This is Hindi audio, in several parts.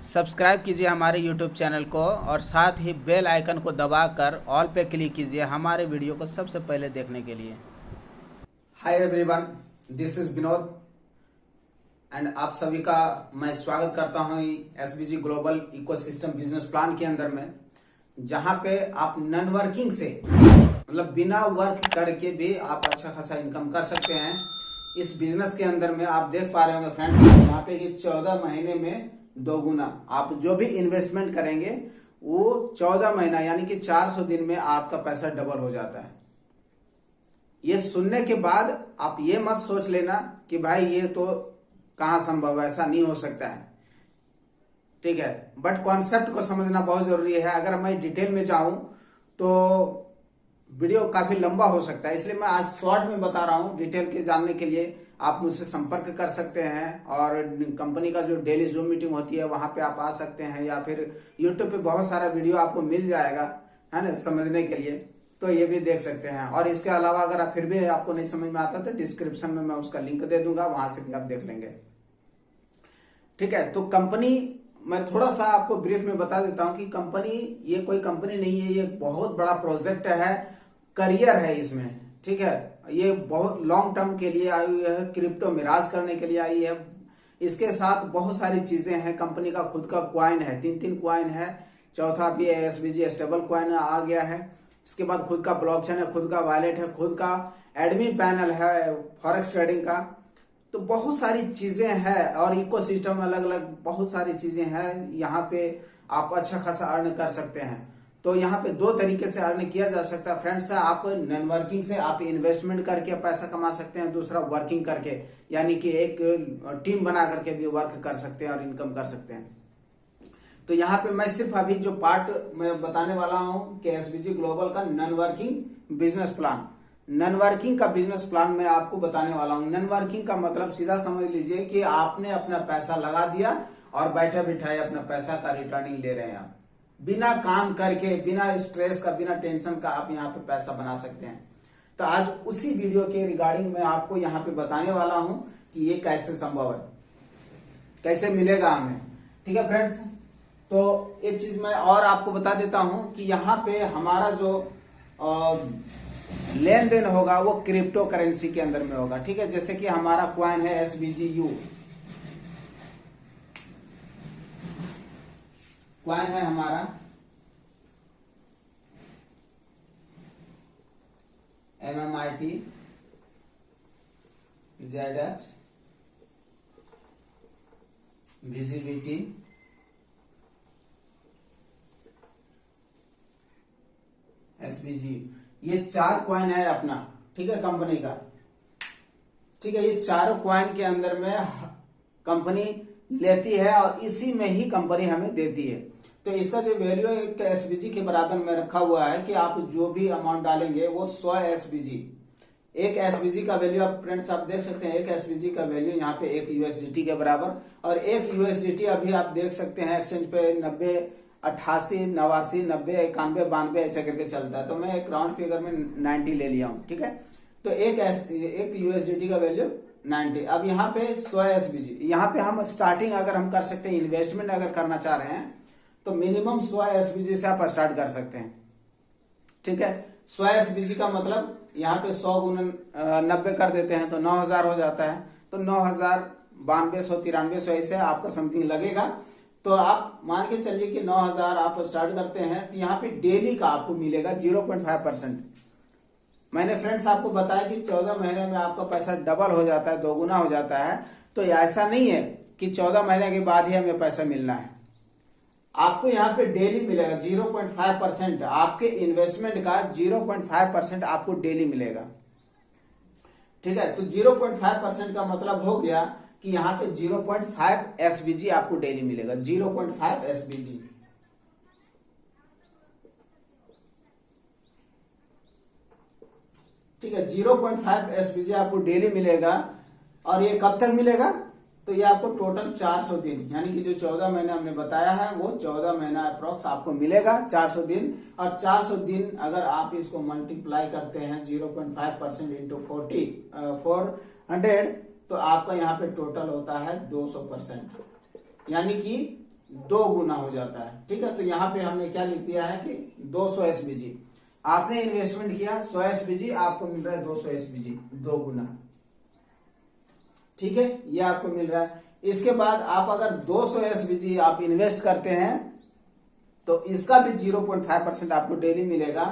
सब्सक्राइब कीजिए हमारे यूट्यूब चैनल को और साथ ही बेल आइकन को दबाकर ऑल पे क्लिक कीजिए हमारे वीडियो को सबसे पहले देखने के लिए। Hi everyone, this is Vinod and आप सभी का मैं स्वागत करता हूं SBG global ecosystem business plan के अंदर में, जहां पे आप नॉन वर्किंग से मतलब बिना वर्क करके भी आप अच्छा खासा इनकम कर सकते हैं। इस बिजनेस के अंदर में आप देख पा रहे होंगे फ्रेंड्स, यहाँ पे ये 14 महीने में 2 गुना आप जो भी इन्वेस्टमेंट करेंगे वो 14 महीना यानी कि 400 दिन में आपका पैसा डबल हो जाता है। ये सुनने के बाद आप ये मत सोच लेना कि भाई ये तो कहाँ संभव है, ऐसा नहीं हो सकता है, ठीक है। बट कॉन्सेप्ट को समझना बहुत जरूरी है। अगर मैं डिटेल में जाऊं तो वीडियो काफी लंबा हो सकता है, इसलिए मैं आज शॉर्ट में बता रहा हूं। डिटेल के जानने के लिए आप मुझसे संपर्क कर सकते हैं और कंपनी का जो डेली जूम मीटिंग होती है वहां पे आप आ सकते हैं, या फिर यूट्यूब पे बहुत सारा वीडियो आपको मिल जाएगा, है ना, समझने के लिए, तो ये भी देख सकते हैं। और इसके अलावा अगर आप फिर भी आपको नहीं समझ में आता तो डिस्क्रिप्शन में मैं उसका लिंक दे दूंगा, वहां से भी आप देख लेंगे, ठीक है। तो कंपनी मैं थोड़ा सा आपको ब्रीफ में बता देता हूं कि कंपनी ये कोई कंपनी नहीं है, ये बहुत बड़ा प्रोजेक्ट है, करियर है इसमें, ठीक है। ये बहुत लॉन्ग टर्म के लिए आई हुई है, क्रिप्टो में राज करने के लिए आई है। इसके साथ बहुत सारी चीजें हैं। कंपनी का खुद का क्वाइन है, 3 क्वाइन है, चौथा भी एसबीजी स्टेबल क्वाइन आ गया है। इसके बाद खुद का ब्लॉकचेन है, खुद का वॉलेट है, खुद का एडमिन पैनल है फॉरेक्स ट्रेडिंग का। तो बहुत सारी चीजें हैं और इकोसिस्टम अलग अलग बहुत सारी चीजें हैं। यहाँ पे आप अच्छा खासा अर्न कर सकते हैं। तो यहाँ पे 2 तरीके से अर्न किया जा सकता है फ्रेंड्स। आप नॉन वर्किंग से आप इन्वेस्टमेंट करके पैसा कमा सकते हैं, दूसरा वर्किंग करके यानी कि एक टीम बना करके भी वर्क कर सकते हैं और इनकम कर सकते हैं। तो यहाँ पे मैं सिर्फ अभी जो पार्ट मैं बताने वाला हूँ कि एसबीजी ग्लोबल का non working business plan, non working का बिजनेस प्लान मैं आपको बताने वाला हूँ। नॉन वर्किंग का मतलब सीधा समझ लीजिए कि आपने अपना पैसा लगा दिया और बैठे बिठाए अपना पैसा का रिटर्निंग ले रहे हैं आप, बिना काम करके, बिना स्ट्रेस का, बिना टेंशन का आप यहाँ पे पैसा बना सकते हैं। तो आज उसी वीडियो के रिगार्डिंग मैं आपको यहाँ पे बताने वाला हूं कि ये कैसे संभव है, कैसे मिलेगा हमें, ठीक है फ्रेंड्स। तो एक चीज मैं और आपको बता देता हूं कि यहाँ पे हमारा जो लेन देन होगा वो क्रिप्टो करेंसी के अंदर में होगा, ठीक है। जैसे कि हमारा क्वाइन है SBGU, क्वाइन है हमारा MMIT ZX VCBT SBG, ये 4 क्वाइन है अपना, ठीक है, कंपनी का, ठीक है। ये 4 क्वाइन के अंदर में कंपनी लेती है और इसी में ही कंपनी हमें देती है। तो इसका जो वैल्यू एक एसबीजी के बराबर में रखा हुआ है कि आप जो भी अमाउंट डालेंगे वो 100 एसबीजी, एक एसबीजी का वैल्यू आप फ्रेंड्स आप देख सकते हैं। एक एसबीजी का वैल्यू यहाँ पे 1 यूएसडीटी के बराबर, और 1 यूएसडीटी अभी आप देख सकते हैं एक्सचेंज पे 90, 88, 89, 90, 91, 92 ऐसे करके चलता है। तो मैं एक राउंड फिगर में 90 ले लिया हूँ, ठीक है। तो एक यूएसडीटी का वैल्यू 90। अब यहाँ पे 100 एसबीजी, यहाँ पे हम स्टार्टिंग अगर हम कर सकते हैं, इन्वेस्टमेंट अगर करना चाह रहे हैं तो मिनिमम 100 एसबीजी से आप स्टार्ट कर सकते हैं, ठीक है। 100 एसबीजी का मतलब यहाँ पे 100 गुना 90 कर देते हैं तो 9000 हो जाता है। तो 9000, 9200, 9300 ऐसे आपका समथिंग लगेगा। तो आप मान के चलिए कि 9000 आप स्टार्ट करते हैं तो यहाँ पे डेली का आपको मिलेगा 0.5%। मैंने फ्रेंड्स आपको बताया कि 14 महीने में आपका पैसा डबल हो जाता है, 2 गुना हो जाता है। तो ऐसा नहीं है कि 14 महीने के बाद ही हमें पैसा मिलना है, आपको यहाँ पे डेली मिलेगा 0.5%। आपके इन्वेस्टमेंट का 0.5% आपको डेली मिलेगा, ठीक है। तो 0.5% का मतलब हो गया कि यहाँ पे 0.5 एसबीजी आपको डेली मिलेगा, 0.5 एसबीजी, ठीक है। 0.5 एसबीजी आपको डेली मिलेगा। और ये कब तक मिलेगा? तो ये आपको टोटल 400 दिन यानी कि जो 14 महीने हमने बताया है वो 14 महीना अप्रोक्स आपको मिलेगा, 400 दिन। और 400 दिन अगर आप इसको मल्टीप्लाई करते हैं 0.5% इंटू 400, तो आपका यहाँ पे टोटल होता है 200%, यानी कि 2 गुना हो जाता है। ठीक है, तो यहाँ पे हमने क्या लिख दिया है कि 200 SBG आपने इन्वेस्टमेंट किया, 100 SBG आपको मिल रहा है 200 SBG, 2 गुना। ठीक है, ये आपको मिल रहा है। इसके बाद आप अगर 200 SBG आप इन्वेस्ट करते हैं तो इसका भी 0.5% आपको डेली मिलेगा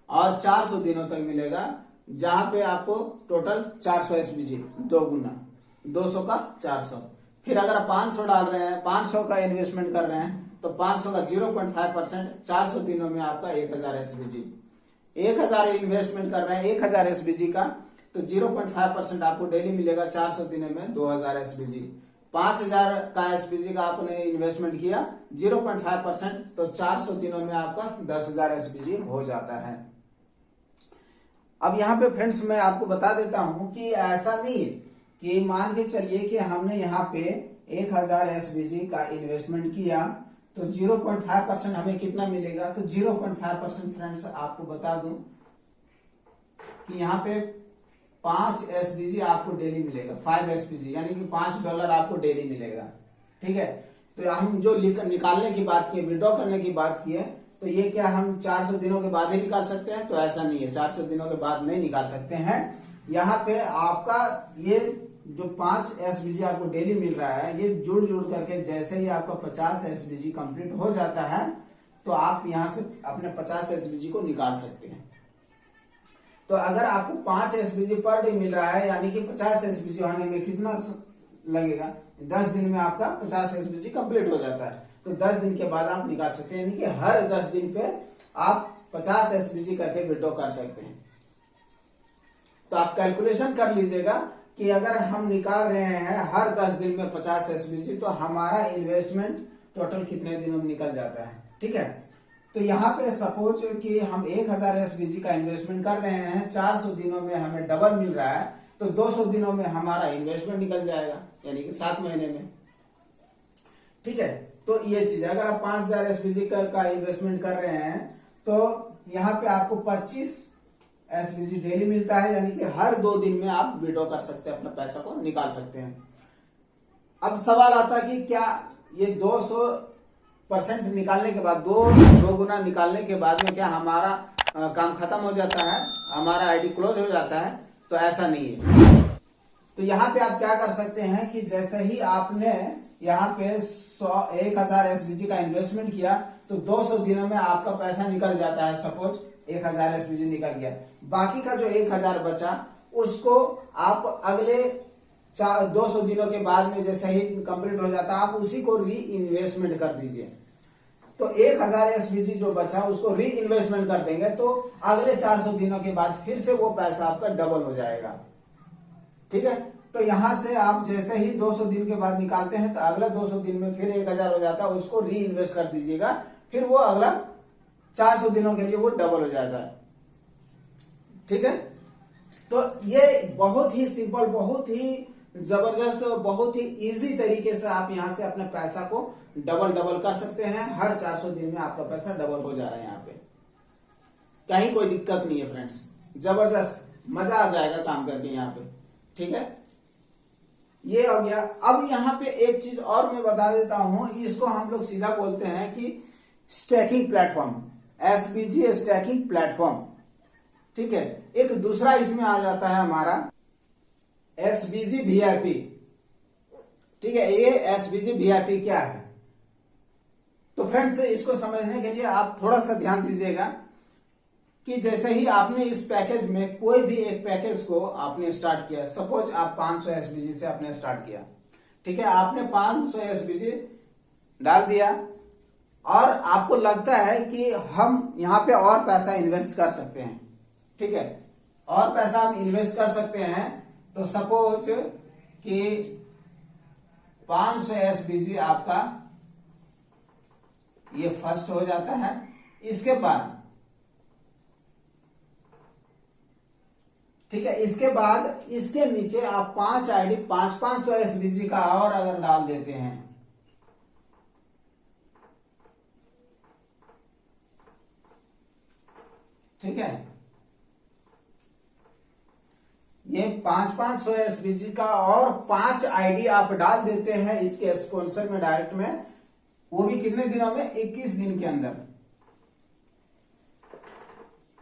और 400 दिनों तक मिलेगा, जहां पे आपको टोटल 400 SBG, 2 गुना, 200 का 400। फिर अगर आप 500 डाल रहे हैं, 500 का इन्वेस्टमेंट कर रहे हैं तो 500 का 0.5%, 400 दिनों में आपका 1000 SBG। 1000 इन्वेस्टमेंट कर रहे हैं 1000 SBG का, तो 0.5% आपको डेली मिलेगा, 400 दिनों में 2000 SBG। 5000 का SBG का आपने इन्वेस्टमेंट किया, 0.5%, तो 400 दिनों में आपका 10000 SBG हो जाता है। अब यहाँ पे फ्रेंड्स मैं आपको बता देता हूं कि ऐसा नहीं कि मान के चलिए कि हमने यहाँ पे 1000 SBG का इन्वेस्टमेंट किया तो 0.5% हमें कितना मिलेगा, तो 0.5% फ्रेंड्स आपको बता दूं कि यहाँ पे 5 SBG आपको डेली मिलेगा, 5 SBG यानी कि $5 आपको डेली मिलेगा। ठीक है, तो हम जो निकालने की बात की, विड्रॉ करने की बात की है, तो ये क्या हम 400 दिनों के बाद ही निकाल सकते हैं? तो ऐसा नहीं है, 400 दिनों के बाद नहीं निकाल सकते हैं। यहाँ पे आपका ये जो 5 SBG आपको डेली मिल रहा है, ये जुड़ करके जैसे ही आपका 50 SBG कंप्लीट हो जाता है तो आप यहाँ से अपने 50 SBG को निकाल सकते हैं। तो अगर आपको 5 SBG पर डे मिल रहा है, यानी कि 50 SBG होने में कितना लगेगा? 10 दिन में आपका 50 SBG कंप्लीट हो जाता है, तो 10 दिन के बाद आप निकाल सकते हैं, यानी कि हर 10 दिन पे आप 50 SBG करके विड्रॉ कर सकते हैं। तो आप कैलकुलेशन कर लीजिएगा कि अगर हम निकाल रहे हैं हर 10 दिन में 50 SBG, तो हमारा इन्वेस्टमेंट टोटल कितने दिनों में निकल जाता है। ठीक है, तो यहाँ पे सपोज कि हम 1000 SBG का इन्वेस्टमेंट कर रहे हैं, 400 दिनों में हमें डबल मिल रहा है, तो 200 दिनों में हमारा इन्वेस्टमेंट निकल जाएगा, यानी कि 7 महीने में। ठीक है, तो ये चीज अगर आप 5000 SBG का इन्वेस्टमेंट कर रहे हैं तो यहाँ पे आपको 25 SBG डेली मिलता है, यानी कि हर 2 दिन में आप विड्रॉ कर सकते हैं, अपना पैसा को निकाल सकते हैं। अब सवाल आता है कि क्या ये 200% निकालने के बाद, दो गुना निकालने के बाद में क्या हमारा काम खत्म हो जाता है, हमारा आईडी क्लोज हो जाता है? तो ऐसा नहीं है। तो यहाँ पे आप क्या कर सकते हैं कि जैसे ही आपने यहाँ पे 1000 SBG का इन्वेस्टमेंट किया तो 200 दिनों में आपका पैसा निकल जाता है। सपोज 1000 SBG निकल गया, बाकी का जो 1000 बचा उसको आप अगले 200 दिनों के बाद में जैसे ही कंप्लीट हो जाता है, आप उसी को री इन्वेस्टमेंट कर दीजिए। तो 1000 SBG जो बचा उसको री इन्वेस्टमेंट कर देंगे तो अगले 400 दिनों के बाद फिर से वो पैसा आपका डबल हो जाएगा। ठीक है, तो यहां से आप जैसे ही 200 दिन के बाद निकालते हैं तो अगला 200 दिन में फिर 1000 हो जाता है, उसको री इन्वेस्ट कर दीजिएगा, फिर वो अगला 400 दिनों के लिए वो डबल हो जाता है। ठीक है, तो ये बहुत ही सिंपल, बहुत ही जबरदस्त, बहुत ही इजी तरीके से आप यहां से अपने पैसा को डबल कर सकते हैं। हर 400 दिन में आपका पैसा डबल हो जा रहा है, यहाँ पे कहीं कोई दिक्कत नहीं है फ्रेंड्स, जबरदस्त मजा आ जाएगा काम करके यहाँ पे। ठीक है, ये हो गया। अब यहाँ पे एक चीज और मैं बता देता हूं, इसको हम लोग सीधा बोलते हैं कि stacking platform, SBG stacking platform. ठीक है, एक दूसरा इसमें आ जाता है हमारा SBG VIP। ठीक है, ये SBG VIP क्या है? तो फ्रेंड्स इसको समझने के लिए आप थोड़ा सा ध्यान दीजिएगा कि जैसे ही आपने इस पैकेज में कोई भी एक पैकेज को आपने स्टार्ट किया, सपोज आप 500 SBG से आपने स्टार्ट किया। ठीक है, आपने 500 SBG डाल दिया और आपको लगता है कि हम यहाँ पे और पैसा इन्वेस्ट कर सकते हैं। ठीक है, और पैसा हम इन्वेस्ट कर सकते हैं, तो सपोज कि 500 SBG आपका ये फर्स्ट हो जाता है। इसके बाद ठीक है, इसके बाद इसके नीचे आप 5 आईडी 500 SBG का और अगर डाल देते हैं, ठीक है, ये 500 SBG का और 5 आईडी आप डाल देते हैं इसके स्पॉन्सर में डायरेक्ट में, वो भी कितने दिनों में, 21 दिन के अंदर।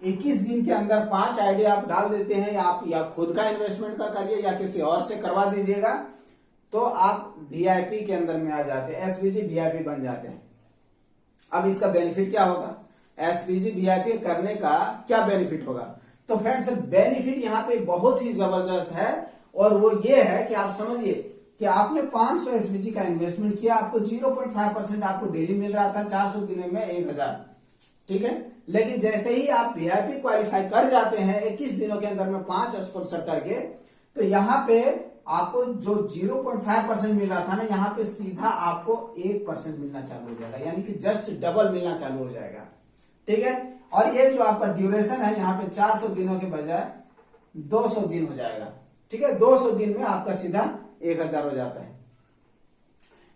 21 दिन के अंदर 5 आइडिया आप डाल देते हैं, या खुद का इन्वेस्टमेंट का करिए या किसी और से करवा दीजिएगा, तो आप वीआईपी के अंदर में आ जाते हैं, एसपीजी वीआईपी बन जाते हैं। अब इसका बेनिफिट क्या होगा, एसपीजी वीआईपी करने का क्या बेनिफिट होगा? तो फ्रेंड्स बेनिफिट यहाँ पे बहुत ही जबरदस्त है, और वो ये है कि आप समझिए कि आपने 500 एसपीजी का इन्वेस्टमेंट किया, आपको 0.5% आपको डेली मिल रहा था, 400 दिनों में 1000, ठीक है। लेकिन जैसे ही आप वीआईपी क्वालिफाई कर जाते हैं 21 दिनों के अंदर में 5 स्पॉन्सर करके, तो यहाँ पे आपको जो 0.5% मिल रहा था ना, यहाँ पे सीधा आपको 1% मिलना चालू हो जाएगा, यानी कि जस्ट डबल मिलना चालू हो जाएगा, ठीक है। और ये जो आपका ड्यूरेशन है यहाँ पे 400 दिनों के बजाय 200 दिन हो जाएगा, ठीक है। 200 दिन में आपका सीधा 1000 हो जाता है,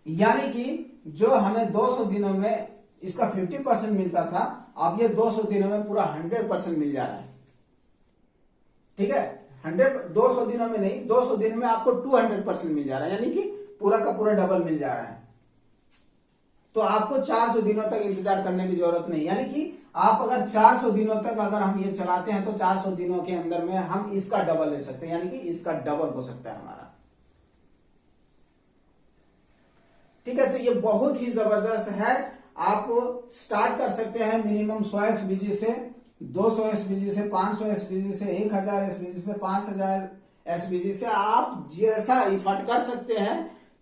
यानी कि जो हमें 200 दिनों में इसका 50% मिलता था, अब ये 200 दिनों में पूरा 100% मिल जा रहा है, ठीक है। 200 दिनों में नहीं, 200 दिन में आपको 200% मिल जा रहा है, यानी कि पूरा का पूरा डबल मिल जा रहा है। तो आपको 400 दिनों तक इंतजार करने की जरूरत नहीं, यानी कि आप अगर 400 दिनों तक अगर हम ये चलाते हैं, तो 400 दिनों के अंदर में हम इसका डबल ले सकते हैं, यानी कि इसका डबल हो सकता है हमारा, ठीक है। तो ये बहुत ही जबरदस्त है। आप स्टार्ट कर सकते हैं मिनिमम 100 एसबीजी से, 200 एसबीजी से, 500 एसबीजी से, 1000 एसबीजी से, 5000 एसबीजी से। आप जैसा इफर्ट कर सकते हैं,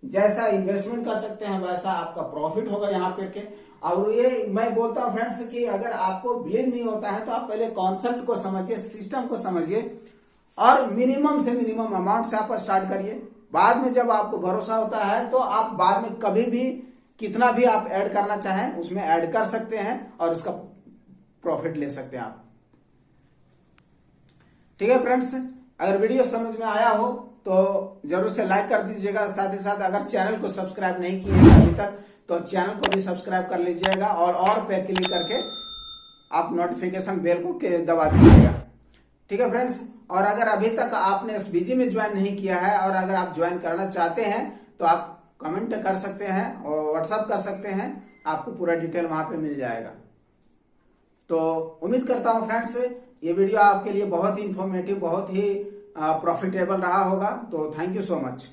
जैसा इन्वेस्टमेंट कर सकते हैं, वैसा आपका प्रॉफिट होगा यहाँ पे के। और ये मैं बोलता हूँ फ्रेंड्स कि अगर आपको बिलीव नहीं होता है, तो आप पहले कॉन्सेप्ट को समझिए, सिस्टम को समझिए, और मिनिमम से मिनिमम अमाउंट से आप स्टार्ट करिए। बाद में जब आपको भरोसा होता है, तो आप बाद में कभी भी कितना भी आप ऐड करना चाहें उसमें ऐड कर सकते हैं, और उसका प्रॉफिट ले सकते हैं आप, ठीक है फ्रेंड्स। अगर वीडियो समझ में आया हो तो जरूर से लाइक कर दीजिएगा, साथ ही साथ अगर चैनल को सब्सक्राइब नहीं किए हैं अभी तक, तो चैनल को भी सब्सक्राइब कर लीजिएगा, और पे क्लिक करके आप नोटिफिकेशन बेल को दबा दीजिएगा, ठीक है फ्रेंड्स। और अगर अभी तक आपने एसबीजी में ज्वाइन नहीं किया है, और अगर आप ज्वाइन करना चाहते हैं, तो आप कमेंट कर सकते हैं और व्हाट्सएप कर सकते हैं, आपको पूरा डिटेल वहां पे मिल जाएगा। तो उम्मीद करता हूं फ्रेंड्स ये वीडियो आपके लिए बहुत ही इंफॉर्मेटिव, बहुत ही प्रॉफिटेबल रहा होगा। तो थैंक यू सो मच।